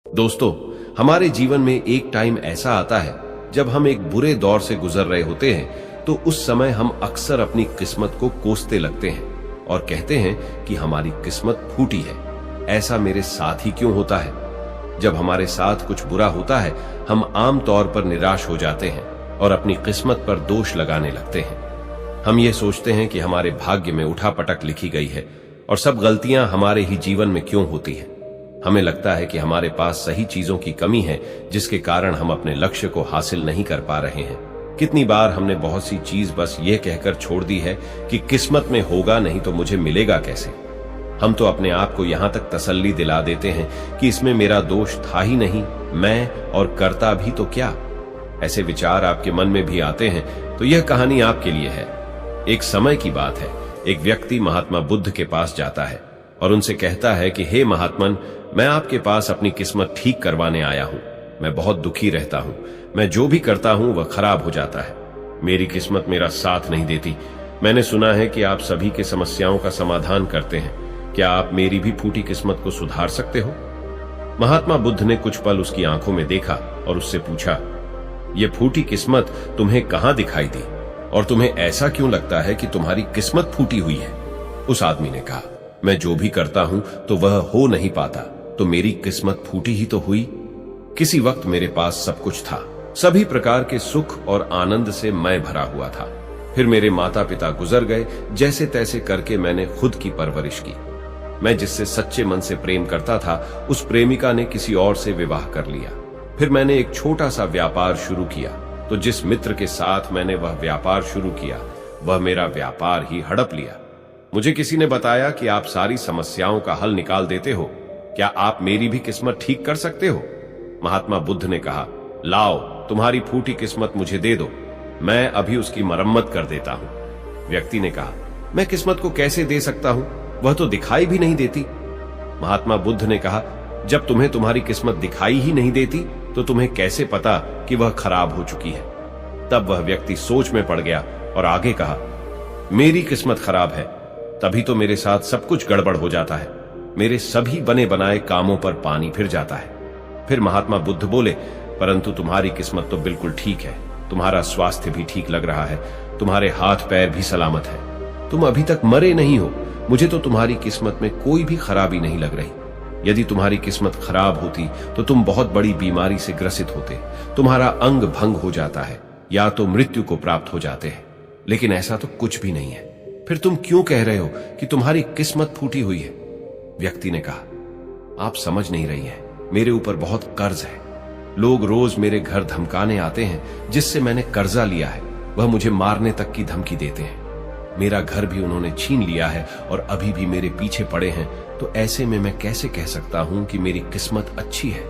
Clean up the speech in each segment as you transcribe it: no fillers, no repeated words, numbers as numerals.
दोस्तों, हमारे जीवन में एक टाइम ऐसा आता है जब हम एक बुरे दौर से गुजर रहे होते हैं, तो उस समय हम अक्सर अपनी किस्मत को कोसते लगते हैं और कहते हैं कि हमारी किस्मत फूटी है। ऐसा मेरे साथ ही क्यों होता है? जब हमारे साथ कुछ बुरा होता है, हम आम तौर पर निराश हो जाते हैं और अपनी किस्मत पर दोष लगाने लगते हैं। हम ये सोचते हैं कि हमारे भाग्य में उठापटक लिखी गई है और सब गलतियां हमारे ही जीवन में क्यों होती है। हमें लगता है कि हमारे पास सही चीजों की कमी है, जिसके कारण हम अपने लक्ष्य को हासिल नहीं कर पा रहे हैं। कितनी बार हमने बहुत सी चीज बस ये कहकर छोड़ दी है कि किस्मत में होगा नहीं तो मुझे मिलेगा कैसे। हम तो अपने आप को यहां तक तसल्ली दिला देते हैं कि इसमें मेरा दोष था ही नहीं, मैं और करता भी तो क्या। ऐसे विचार आपके मन में भी आते हैं तो यह कहानी आपके लिए है। एक समय की बात है, एक व्यक्ति महात्मा बुद्ध के पास जाता है और उनसे कहता है कि हे महात्मन, मैं आपके पास अपनी किस्मत ठीक करवाने आया हूं। मैं बहुत दुखी रहता हूं, मैं जो भी करता हूं वह खराब हो जाता है। मेरी किस्मत मेरा साथ नहीं देती। मैंने सुना है कि आप सभी के समस्याओं का समाधान करते हैं। क्या आप मेरी भी फूटी किस्मत को सुधार सकते हो? महात्मा बुद्ध ने कुछ पल उसकी आंखों में देखा और उससे पूछा, यह फूटी किस्मत तुम्हें कहां दिखाई दी और तुम्हें ऐसा क्यों लगता है कि तुम्हारी किस्मत फूटी हुई है? उस आदमी ने कहा, मैं जो भी करता हूं तो वह हो नहीं पाता, तो मेरी किस्मत फूटी ही तो हुई। किसी वक्त मेरे पास सब कुछ था, सभी प्रकार के सुख और आनंद से मैं भरा हुआ था। फिर मेरे माता पिता गुजर गए, जैसे तैसे करके मैंने खुद की परवरिश की। मैं जिससे सच्चे मन से प्रेम करता था, उस प्रेमिका ने किसी और से विवाह कर लिया। फिर मैंने एक छोटा सा व्यापार शुरू किया, तो जिस मित्र के साथ मैंने वह व्यापार शुरू किया, वह मेरा व्यापार ही हड़प लिया। मुझे किसी ने बताया कि आप सारी समस्याओं का हल निकाल देते हो, क्या आप मेरी भी किस्मत ठीक कर सकते हो? महात्मा बुद्ध ने कहा, लाओ तुम्हारी फूटी किस्मत मुझे दे दो, मैं अभी उसकी मरम्मत कर देता हूं। व्यक्ति ने कहा, मैं किस्मत को कैसे दे सकता हूं, वह तो दिखाई भी नहीं देती। महात्मा बुद्ध ने कहा, जब तुम्हें तुम्हारी किस्मत दिखाई ही नहीं देती तो तुम्हें कैसे पता कि वह खराब हो चुकी है? तब वह व्यक्ति सोच में पड़ गया और आगे कहा, मेरी किस्मत खराब है, तभी तो मेरे साथ सब कुछ गड़बड़ हो जाता है। मेरे सभी बने बनाए कामों पर पानी फिर जाता है। फिर महात्मा बुद्ध बोले, परंतु तुम्हारी किस्मत तो बिल्कुल ठीक है। तुम्हारा स्वास्थ्य भी ठीक लग रहा है, तुम्हारे हाथ पैर भी सलामत है, तुम अभी तक मरे नहीं हो। मुझे तो तुम्हारी किस्मत में कोई भी खराबी नहीं लग रही। यदि तुम्हारी किस्मत खराब होती तो तुम बहुत बड़ी बीमारी से ग्रसित होते, तुम्हारा अंग भंग हो जाता है या तो मृत्यु को प्राप्त हो जाते हैं। लेकिन ऐसा तो कुछ भी नहीं है। फिर तुम क्यों कह रहे हो कि तुम्हारी किस्मत फूटी हुई है? व्यक्ति ने कहा, आप समझ नहीं रही हैं, मेरे ऊपर बहुत कर्ज है। लोग रोज मेरे घर धमकाने आते हैं, जिससे मैंने कर्जा लिया है, वह मुझे मारने तक की धमकी देते हैं। मेरा घर भी उन्होंने छीन लिया है और अभी भी मेरे पीछे पड़े हैं, तो ऐसे में मैं कैसे कह सकता हूं कि मेरी किस्मत अच्छी है?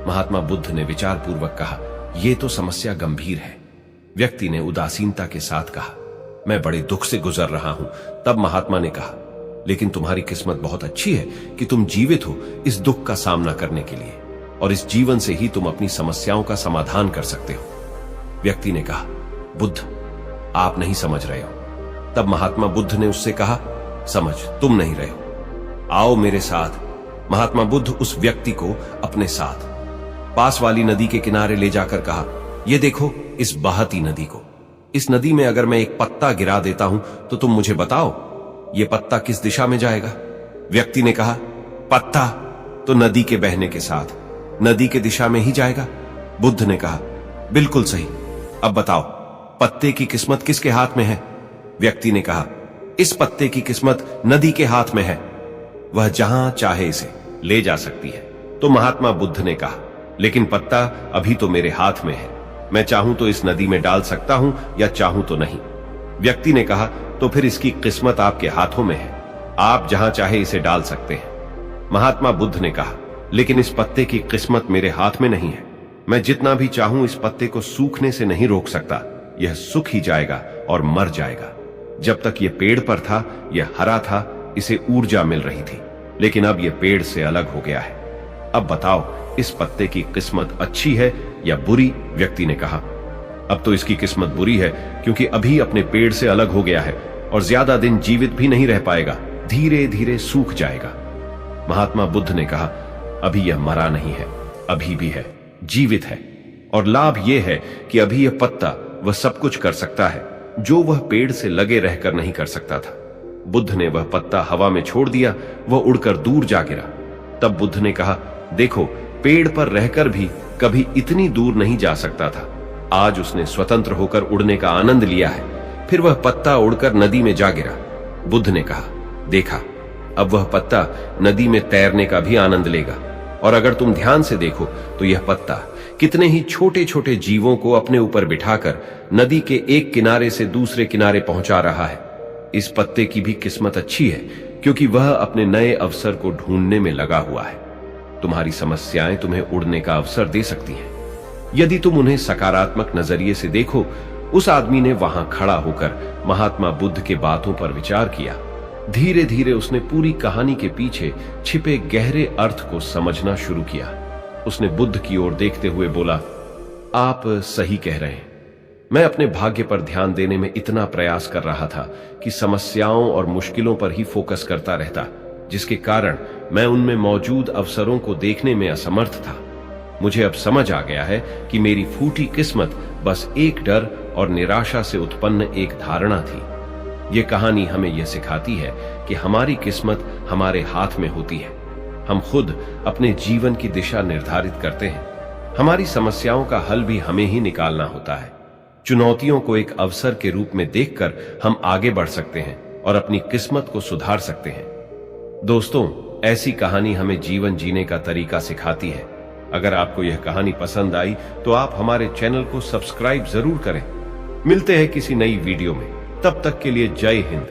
महात्मा बुद्ध ने विचारपूर्वक कहा, यह तो समस्या गंभीर है। व्यक्ति ने उदासीनता के साथ कहा, मैं बड़े दुख से गुजर रहा हूं। तब महात्मा ने कहा, लेकिन तुम्हारी किस्मत बहुत अच्छी है कि तुम जीवित हो इस दुख का सामना करने के लिए, और इस जीवन से ही तुम अपनी समस्याओं का समाधान कर सकते हो। व्यक्ति ने कहा, बुद्ध, आप नहीं समझ रहे हो। तब महात्मा बुद्ध ने उससे कहा, समझ तुम नहीं रहे हो, आओ मेरे साथ। महात्मा बुद्ध उस व्यक्ति को अपने साथ पास वाली नदी के किनारे ले जाकर कहा, यह देखो इस बहती नदी को। इस नदी में अगर मैं एक पत्ता गिरा देता हूं तो तुम मुझे बताओ, यह पत्ता किस दिशा में जाएगा? व्यक्ति ने कहा, पत्ता तो नदी के बहने के साथ नदी के दिशा में ही जाएगा। बुद्ध ने कहा, बिल्कुल सही। अब बताओ, पत्ते की किस्मत किसके हाथ में है? व्यक्ति ने कहा, इस पत्ते की किस्मत नदी के हाथ में है, वह जहां चाहे इसे ले जा सकती है। तो महात्मा बुद्ध ने कहा, लेकिन पत्ता अभी तो मेरे हाथ में है, मैं चाहूं तो इस नदी में डाल सकता हूं या चाहूं तो नहीं। व्यक्ति ने कहा, तो फिर इसकी किस्मत आपके हाथों में है, आप जहां चाहे इसे डाल सकते हैं। महात्मा बुद्ध ने कहा, लेकिन इस पत्ते की किस्मत मेरे हाथ में नहीं है, मैं जितना भी चाहूं इस पत्ते को सूखने से नहीं रोक सकता, यह सूख ही जाएगा और मर जाएगा। जब तक यह पेड़ पर था, यह हरा था, इसे ऊर्जा मिल रही थी, लेकिन अब यह पेड़ से अलग हो गया है। अब बताओ, इस पत्ते की किस्मत अच्छी है या बुरी? व्यक्ति ने कहा, अब तो इसकी किस्मत बुरी है, क्योंकि अभी अपने पेड़ से अलग हो गया है और ज्यादा दिन जीवित भी नहीं रह पाएगा, धीरे धीरे सूख जाएगा। महात्मा बुद्ध ने कहा, अभी यह मरा नहीं है, अभी भी है, जीवित है। और लाभ यह है कि अभी यह पत्ता वह सब कुछ कर सकता है जो वह पेड़ से लगे रहकर नहीं कर सकता था। बुद्ध ने वह पत्ता हवा में छोड़ दिया, वह उड़कर दूर जा गिरा। तब बुद्ध ने कहा, देखो, पेड़ पर रहकर भी कभी इतनी दूर नहीं जा सकता था। आज उसने स्वतंत्र होकर उड़ने का आनंद लिया है। फिर वह पत्ता उड़कर नदी में जा गिरा। बुद्ध ने कहा, देखा, अब वह पत्ता नदी में तैरने का भी आनंद लेगा। और अगर तुम ध्यान से देखो तो यह पत्ता कितने ही छोटे छोटे जीवों को अपने ऊपर बिठाकर नदी के एक किनारे से दूसरे किनारे पहुंचा रहा है। इस पत्ते की भी किस्मत अच्छी है, क्योंकि वह अपने नए अवसर को ढूंढने में लगा हुआ है। तुम्हारी समस्याएं तुम्हें उड़ने का अवसर दे सकती हैं, यदि तुम उन्हें सकारात्मक नजरिए से देखो। उस आदमी ने वहां खड़ा होकर महात्मा बुद्ध के बातों पर विचार किया। धीरे धीरे उसने पूरी कहानी के पीछे छिपे गहरे अर्थ को समझना शुरू किया। उसने बुद्ध की ओर देखते हुए बोला, आप सही कह रहे हैं। मैं अपने भाग्य पर ध्यान देने में इतना प्रयास कर रहा था कि समस्याओं और मुश्किलों पर ही फोकस करता रहता, जिसके कारण मैं उनमें मौजूद अवसरों को देखने में असमर्थ था। मुझे अब समझ आ गया है कि मेरी फूटी किस्मत बस एक डर और निराशा से उत्पन्न एक धारणा थी। यह कहानी हमें यह सिखाती है कि हमारी किस्मत हमारे हाथ में होती है। हम खुद अपने जीवन की दिशा निर्धारित करते हैं। हमारी समस्याओं का हल भी हमें ही निकालना होता है। चुनौतियों को एक अवसर के रूप में देखकर हम आगे बढ़ सकते हैं और अपनी किस्मत को सुधार सकते हैं। दोस्तों, ऐसी कहानी हमें जीवन जीने का तरीका सिखाती है। अगर आपको यह कहानी पसंद आई तो आप हमारे चैनल को सब्सक्राइब जरूर करें। मिलते हैं किसी नई वीडियो में, तब तक के लिए जय हिंद।